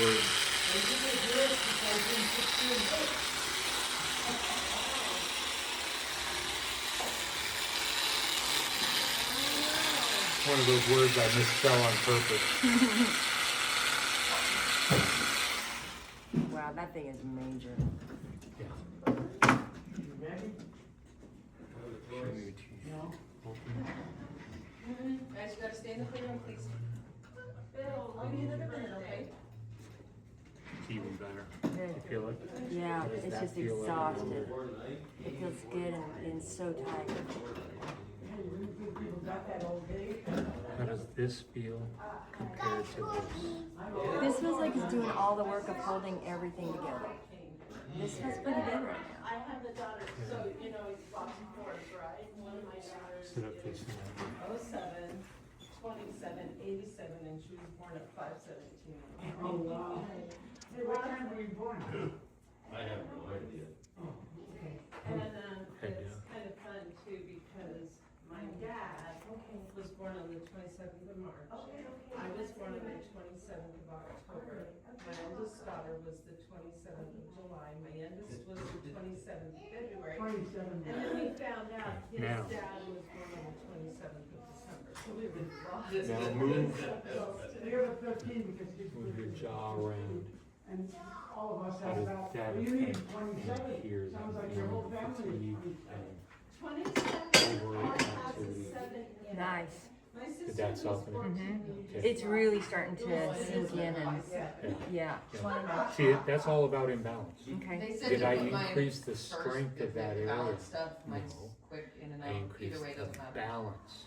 words. One of those words I misspell on purpose. Wow, that thing is major. Yeah. Guys, you gotta stay in the playroom, please. Bill, I'll give you another minute, okay? It's even better. Good. You feel it? Yeah, How does it's that just feel exhausted. It feels good and so tight. How does this feel compared to this? This feels like it's doing all the work of holding everything together. This feels pretty good right now. I have a daughter, so you know it's Boston Force, right? One of my daughters Sit up facing that. 07, 27, 87, and she was born at 517. Oh, wow. Hey, what time were you born? I have no idea. And it's kind of fun too because my dad was born on the 27th of March. I was born on the 27th of October. My oldest daughter was the 27th of July. My youngest was the 27th of February. 27. And then we found out his Now. dad was born on the 27th of December. So we were lost. Now move, You're the 13 because he's move your jaw around. And all of us How have does about, that you need affect 27. here? Sounds like your whole family is 27 fatigue has a activity. 7 in it. Nice. My Did sister that was soften it? 14. Okay. It's really starting to sink in and, Yeah. yeah. See, that's all about imbalance. Okay. They said Did you I put mine increase the first strength if of that they area? balance stuff, mine's No. quick in and I out, increased either way, the doesn't matter. balance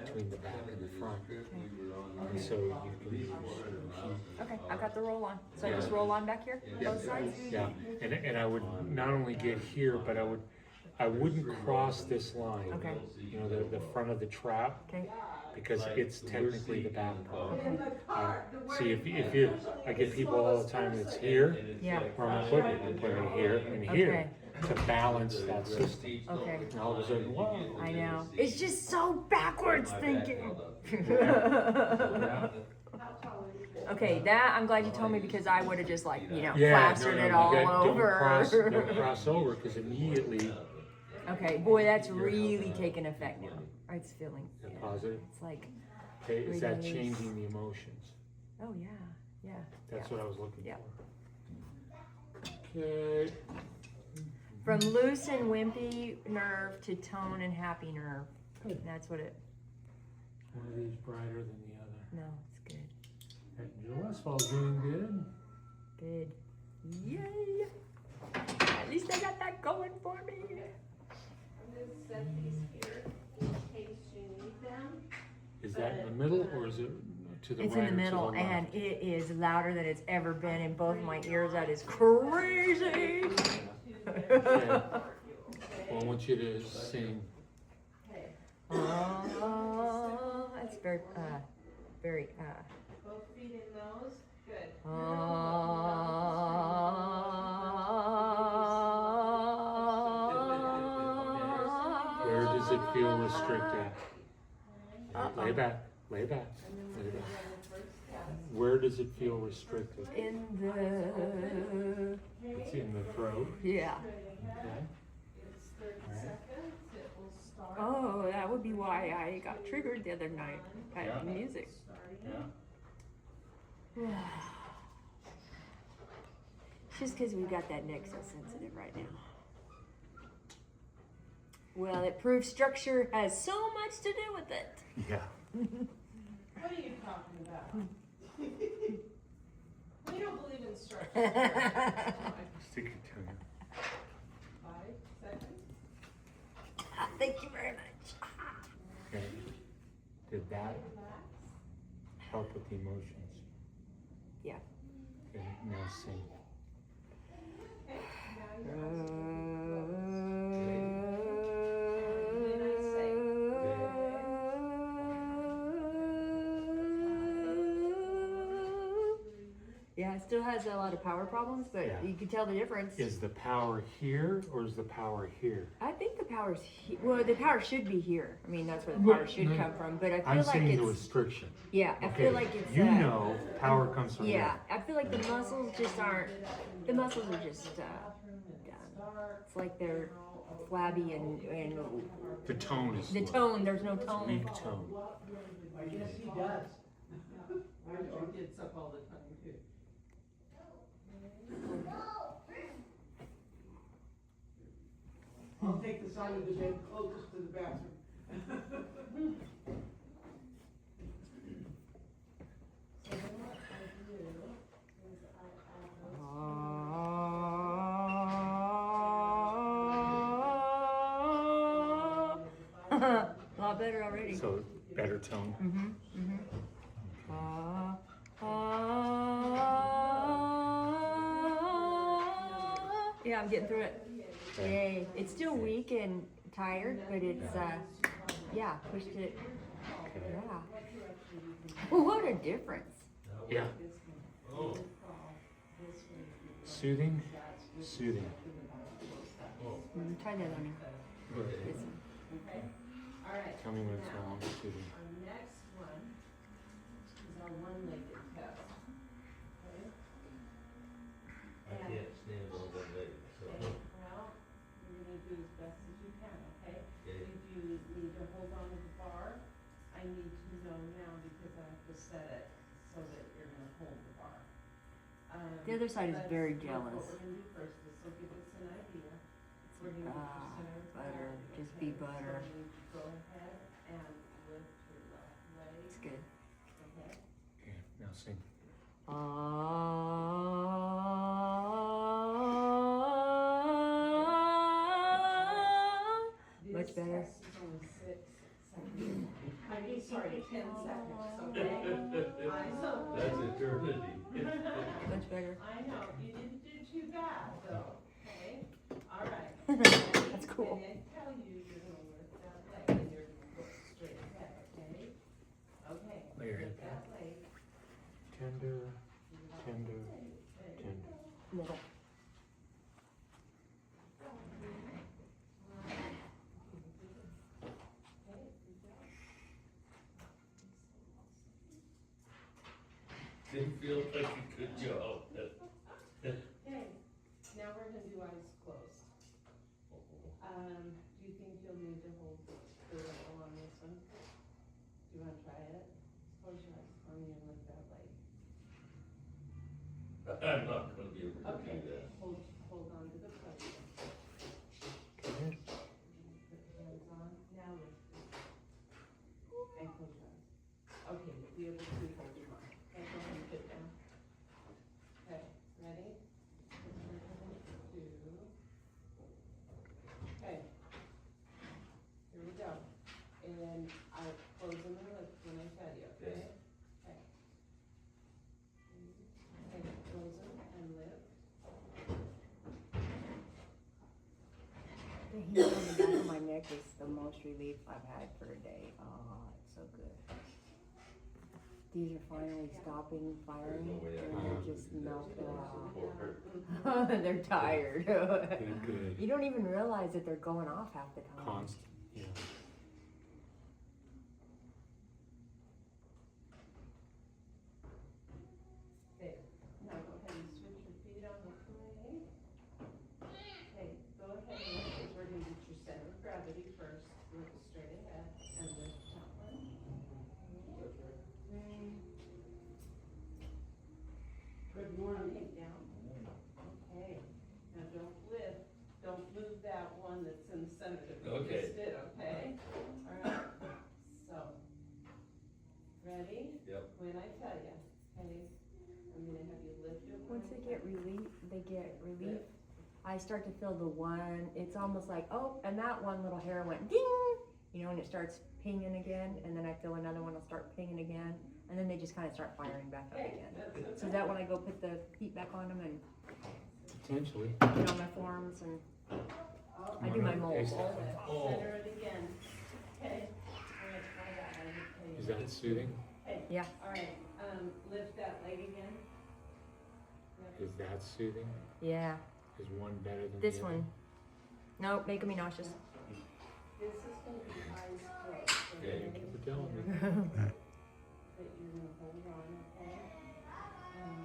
between the back and the front. And so you can use heat. Okay, I've got the roll on. So I just roll on back here, both sides? Yeah, and I would not only get here, but I wouldn't cross this line. Okay. You know, the front of the trap, Okay. because it's technically the back part. Okay. See, if you, I get people all the time that's here, Yeah. where I'm gonna put it, I'm putting it here and here to balance that system. Okay. And all of a sudden, whoa. I know. It's just so backwards thinking. Okay, that I'm glad you told me because I would have just like, you know, plastered it all over. Don't cross over, because immediately, Okay, boy, that's really taking effect now. It's feeling. you're Yeah. positive. It's like, Okay, is that Release. changing the emotions? oh yeah, yeah. That's what I was looking Yeah. for. Okay. From loose and wimpy nerve to tone and happy nerve. That's what it. One of these brighter than the other. No, it's good. And Joe Westfall's doing good. Good. Yay! At least I got that going for me. I'm gonna set these here in case you need them. Is that in the middle or is it to the It's right in or the to middle, the and left? it is louder than it's ever been in both of my ears. That is crazy. Okay. Well, I want you to sing. Oh, that's very, very, Both feet in those. Good. Where does it feel restricted? Lay back, lay back, lay back. Where does it feel restricted? in the, It's in the throat. yeah. Okay. It's 30 seconds. It will start. Oh, that would be why I got triggered the other night by Yeah. the music. Yeah. Just because we've got that neck so sensitive right now. Well, it proves structure has so much to do with it. Yeah. What are you talking about? We don't believe in structure. Stick your tongue out. 5 seconds. Thank you very much. Okay. Did that help with the emotions? Yeah. Okay, now sing. Yeah, it still has a lot of power problems, but Yeah. you can tell the difference. Is the power here or is the power here? I think the power's well, the power should be here. I mean, that's where the Well, power should no, come from. But I feel I'm like saying the it's restriction. yeah. I Okay, feel like it's you know power comes from yeah. there. I feel like the muscles just aren't. The muscles are just done. It's like they're flabby and The tone is the low. tone. There's no tone. Weak tone. Yes, he does. Archer gets up all the time too. I'll take the side of the bed closest to the bathroom. So then what I do is A lot better already. So better tone. Yeah, I'm getting through it. Yay. It's still weak and tired, but it's, yeah, pushed it. Yeah. What a difference. Yeah. Oh, Soothing. Soothing. Try that on me. Good. This one. all right. Tell me when it's no longer soothing. Our next one is our one-legged test. Okay? I can't stand on one leg, so. Okay, well, you're gonna do as best as you can, okay? Okay. If you need to hold on to the bar, I need to know now because I have to set it so that you're gonna hold the bar. The other side is let's very look jealous. What we're gonna do first, this will give us an idea. We're gonna get your center of Butter. gravity, Just okay? be butter. So you go ahead and lift your left leg, It's good. okay? Okay, now sing. Much better. This test is only 6 seconds. I mean, sorry, 10 seconds, okay? I know. That's eternity. Much better. I know, you didn't do too bad though, okay? All right. That's cool. When I tell you, you're gonna lift that leg and you're gonna go straight ahead, okay? Okay. Lay your head lift that leg. Tender, tender, tender. Middle. Didn't feel like a good job. Okay, now we're gonna do eyes closed. Do you think you'll need to hold the level on this one? Do you wanna try it? Close your eyes for me and lift that leg. I'm not gonna be able to Okay, do that. hold on to the pressure. Okay. Put your hands on, now lift it. And close your eyes. Okay, the other two hold your arm. Okay, go ahead and sit down. Okay, ready? 2. Okay. Here we go. And I'll close them and lift when I tell you, okay? Okay. Okay, close them and lift. The heat on the back of my neck is the most relief I've had for a day. Oh, it's so good. These are finally stopping firing, There's no way I and can they're do just that. melted So off. for her. They're tired. Good, good. You don't even realize that they're going off half the time. Constant, yeah. Okay, now go ahead and switch your feet on the plane. Okay, go ahead and lift it. We're gonna get your center of gravity first. Look straight ahead and lift that one. Good morning. Okay, down. Okay, now don't move that one that's in the center that we Okay. just did, okay? Alright, so, ready? Yep. When I tell you, okay, I'm gonna have you lift it. Once they get relief, I start to feel the one, it's almost like, oh, and that one little hair went ding, you know, and it starts pinging again, and then I feel another one will start pinging again, and then they just kind of start firing back up again. So is that when I go put the heat back on them and Potentially. get on my forms and I do my mold. Taste it. Oh. Center it again, okay? Alright, try that, I will tell you. Is that soothing? Okay. Yeah. Alright, lift that leg again. Is that soothing? Yeah. Is one better than This the other? one. Nope, making me nauseous. This is gonna be eyes closed. Yeah, you keep telling me. That you're gonna hold on, okay? And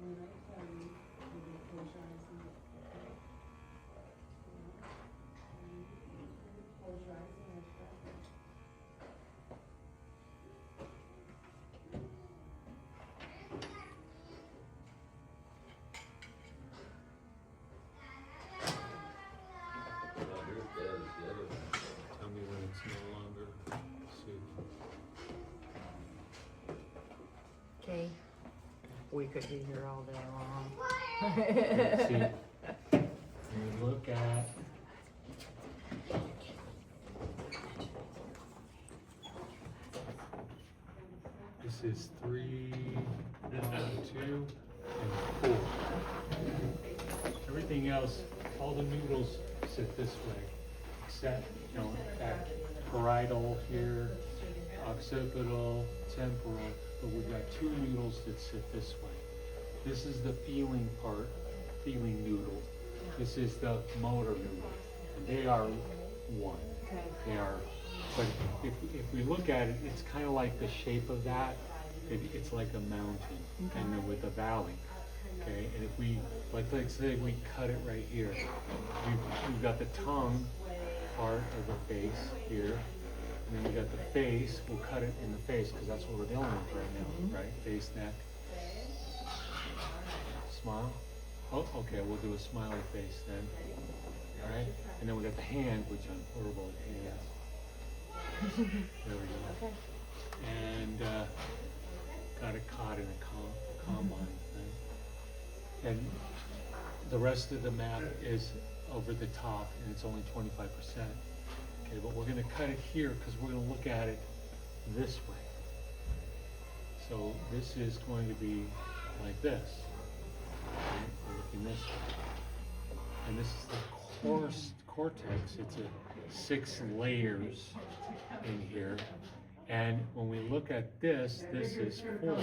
when I tell you, you're gonna close your eyes and look, okay? Close your eyes and look, okay? Not your bad, it's the other one. Tell me when it's no longer soothing. Okay. We could be here all day long. See, when you look at this is 3, 1, 2, and 4. Everything else, all the noodles sit this way, except, that parietal here, occipital, temporal, but we've got 2 noodles that sit this way. This is the feeling part, feeling noodle. This is the motor noodle. And they are one. Okay. They are, but if we look at it, it's kind of like the shape of that. It's like a mountain, and then with a valley. Okay, and if we, like say we cut it right here, we've got the tongue part of the face here, and then we got the face. We'll cut it in the face because that's what we're dealing with right now, right? Face, neck. Smile. Oh, okay, we'll do a smiley face then. All right, and then we got the hand, which I'm horrible at hands. There we go. Okay. And got it caught in a combine thing. And the rest of the map is over the top, and it's only 25%. Okay, but we're going to cut it here because we're going to look at it this way. So this is going to be like this. Okay, we're looking this way. And this is the cortex. It's a 6 layers in here. And when we look at this is 4.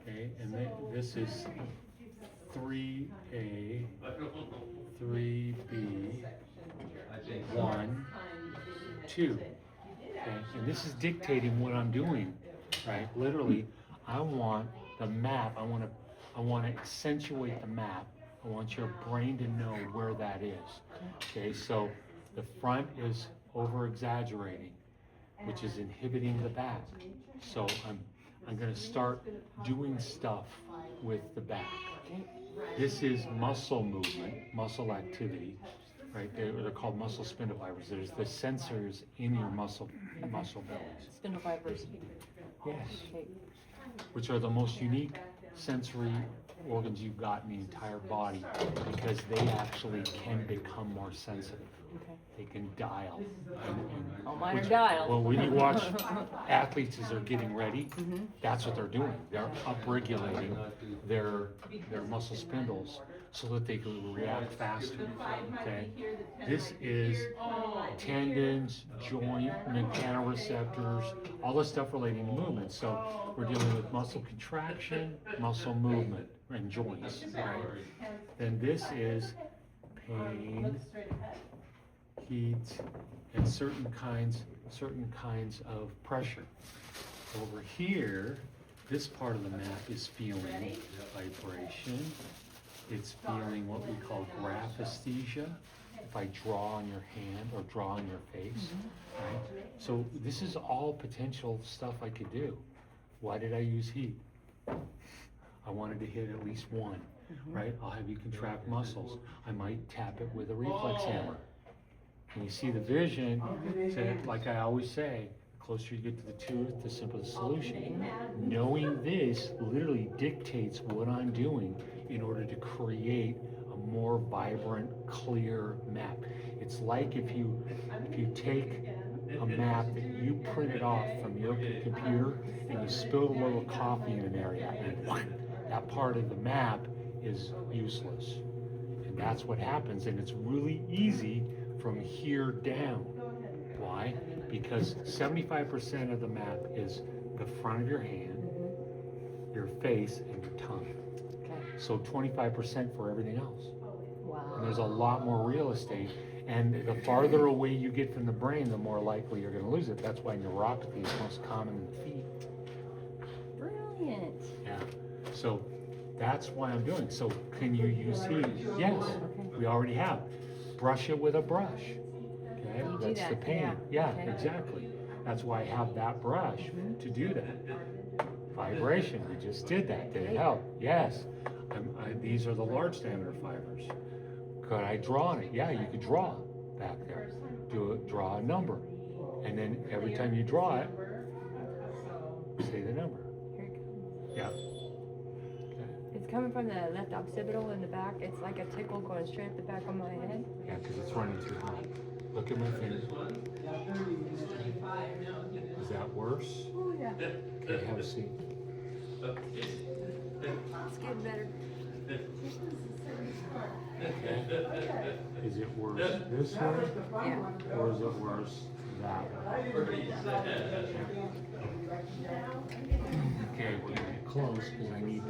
Okay, and this is 3A, 3B, 1, 2. Okay, and this is dictating what I'm doing, right? Literally, I want the map. I want to accentuate the map. I want your brain to know where that is. Okay, so the front is over exaggerating, which is inhibiting the back. So I'm going to start doing stuff with the back. This is muscle movement, muscle activity, right? They're called muscle spindle fibers. There's the sensors in your muscle bellies. Spindle fibers. Yes. Okay. Which are the most unique sensory organs you've got in the entire body because they actually can become more sensitive. Okay. They can dial. Oh, mine are dialed. Well, when you watch athletes as they're getting ready, that's what they're doing. They're upregulating their muscle spindles so that they can react faster. Okay. This is tendons, joint, mechanoreceptors, all the stuff relating to movement. So we're dealing with muscle contraction, muscle movement, and joints. Right? Then this is pain, heat, and certain kinds of pressure. Over here, this part of the map is feeling vibration. It's feeling what we call graphesthesia. If I draw on your hand or draw on your face, right? So this is all potential stuff I could do. Why did I use heat? I wanted to hit at least one, right? I'll have you contract muscles. I might tap it with a reflex hammer. And you see the vision, like I always say, the closer you get to the tooth, the simpler the solution. Knowing this literally dictates what I'm doing in order to create a more vibrant, clear map. It's like if you take a map that you printed off from your computer and you spilled a little coffee in an area, and that part of the map is useless. And that's what happens, and it's really easy from here down. Why? Because 75% of the map is the front of your hand, your face, and your tongue. Okay. So 25% for everything else. Wow. And there's a lot more real estate. And the farther away you get from the brain, the more likely you're going to lose it. That's why neuropathy is most common in the feet. Brilliant. Yeah. So that's why I'm doing. So can you use heat? Yes. Okay. We already have. Brush it with a brush. Okay. You do That's the that, pain. yeah. Yeah, Okay. exactly. That's why I have that brush to do that. Vibration. We just did that. Did it help? Yes. These are the large diameter fibers. Could I draw on it? Yeah, you could draw back there. Draw a number. And then every time you draw it, say the number. Here it comes. Yeah. It's coming from the left occipital in the back. It's like a tickle going straight up the back of my head. Yeah, because it's running too high. Look at my finger. Is that worse? Oh yeah. Okay, have a seat. It's getting better. Okay. Is it worse this way? Yeah. Or is it worse that way? Okay, we're gonna get close because I need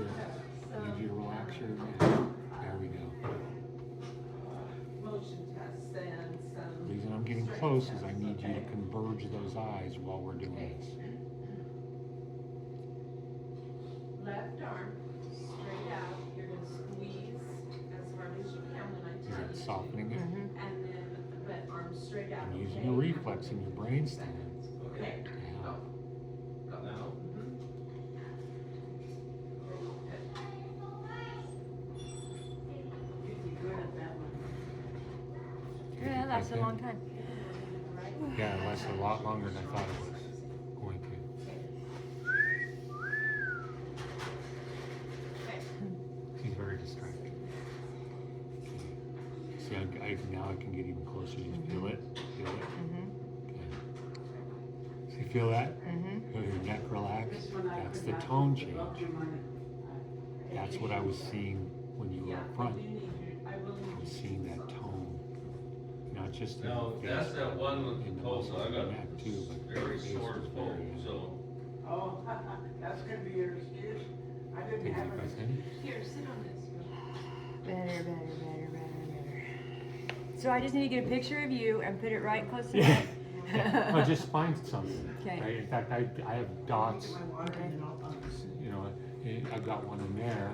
you to relax your neck. There we go. Motion tests and The some. reason I'm getting close is I need you to converge those eyes while we're doing this. Left arm, straight out, you're gonna squeeze as hard as you can when I Is tell it you. softening it? Mm-hmm. And then, but arm straight out. I'm using okay? a reflex in your brainstem. Okay. Yeah. Now? Yeah, that lasts a long time. Yeah, it lasted a lot longer than I thought it was going to. He's very distracted. See, now I can get even closer. You feel it? Feel it? Mm-hmm. Okay. So you feel that? Mm-hmm. Feel your neck relax? That's the tone change. That's what I was seeing when you were up front. I was seeing that tone. Not just in No, the that's face, that one in with the the pulse, muscle I of got the neck too, but very the face sore was pulse, very, so. Oh, that's gonna be your excuse. I didn't Take a have deep breath it. in. Here, sit on this. Better. So I just need to get a picture of you and put it right close to Yeah. me. No, just find something. Okay. Right? In fact, I have dots, Get my water and then I'll you know, I've got one in there,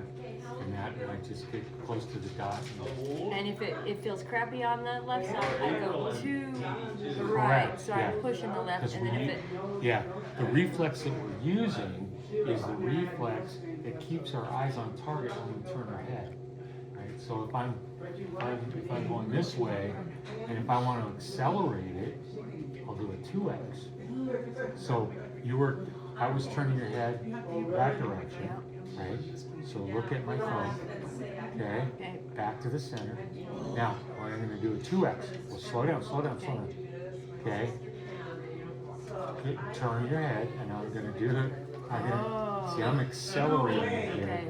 and I just get close to the dot. And if it feels crappy on the left side, I go to the right. Correct, So yeah. I'm pushing the left, 'Cause and then when if it yeah, the reflex that we're using is the reflex that keeps our eyes on target when we turn our head. Right? So if I'm going this way, and if I want to accelerate it, I'll do a 2x. So I was turning your head that direction, right? So look at my phone, okay? Back to the center. Now, I'm going to do a 2x. Well, slow down. Okay? Turn your head, and I'm going to do it. See, I'm accelerating it here.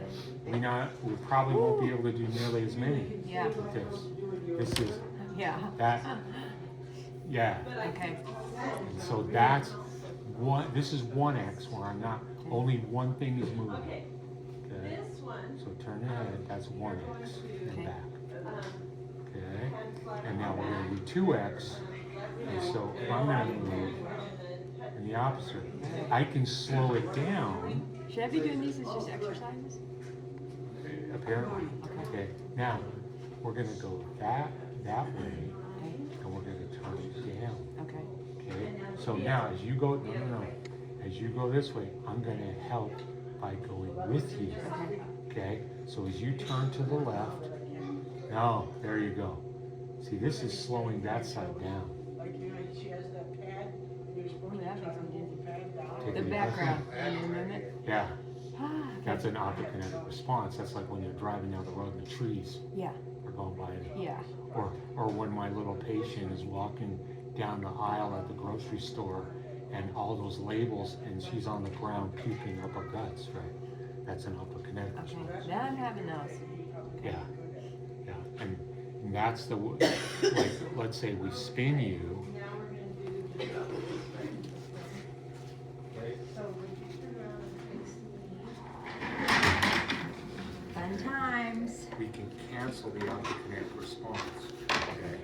Okay. We probably won't be able to do nearly as many Yeah. with this. This is Yeah. that. Yeah. Okay. And so that's one. This is 1x where I'm not. Only one thing is moving. Okay. This one. So turn your head. That's 1x and Okay. back. Okay. And now we're going to do 2x. And so if I'm going to move in the opposite, I can slow it down. Should I be doing these as just exercises? Apparently. Okay. Now we're going to go that way, and we're going to turn it down. Okay. Okay. So now as you go, no. As you go this way, I'm going to help by going with you. Okay. So as you turn to the left, no, there you go. See, this is slowing that side down. Like, you know, she has that pad, you're supposed to that try makes to me move the pad down. Take The a deep breath in. background and the movement. Yeah. Ah, That's an autokinetic response. That's like when you're driving down the road and the trees yeah. are going by. Yeah. Or when my little patient is walking down the aisle at the grocery store and all those labels and she's on the ground puking up her guts, right? That's an autokinetic Okay. response. Now I'm having those. Yeah. Yeah. And that's the, like, let's say we spin you. Now we're gonna do the other way. So when you turn around and face me, we can cancel the optokinetic response. Okay?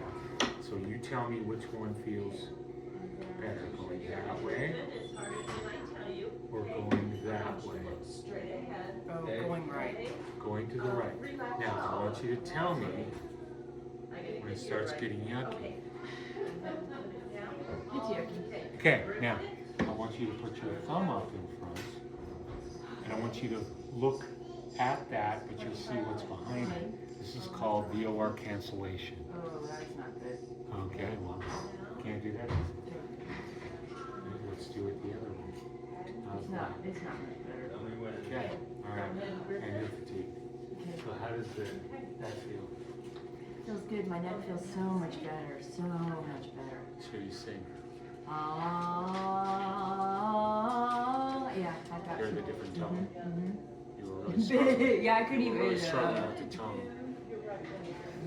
So you tell me which one feels better, going that way or going that way. Oh, going right. Going to the right. Now, I want you to tell me when it starts getting yucky. It's yucky. Okay, now, I want you to put your thumb up in front, and I want you to look at that, but you'll see what's behind it. This is called VOR cancellation. Oh, that's not good. Okay, well, can't do that. Let's do it the other way. It's not much better. Okay, all right, and you're fatigued. So how does that feel? Feels good. My neck feels so much better. So much better. So you sing. Yeah, I've got Hear the some. different tone. Mm-hmm. You were really struggling. Yeah, I couldn't You were really even. struggling with the tone.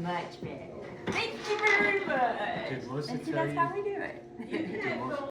Much better. Thank you very much. Did Melissa And see, tell that's you? how we do it. Did Melissa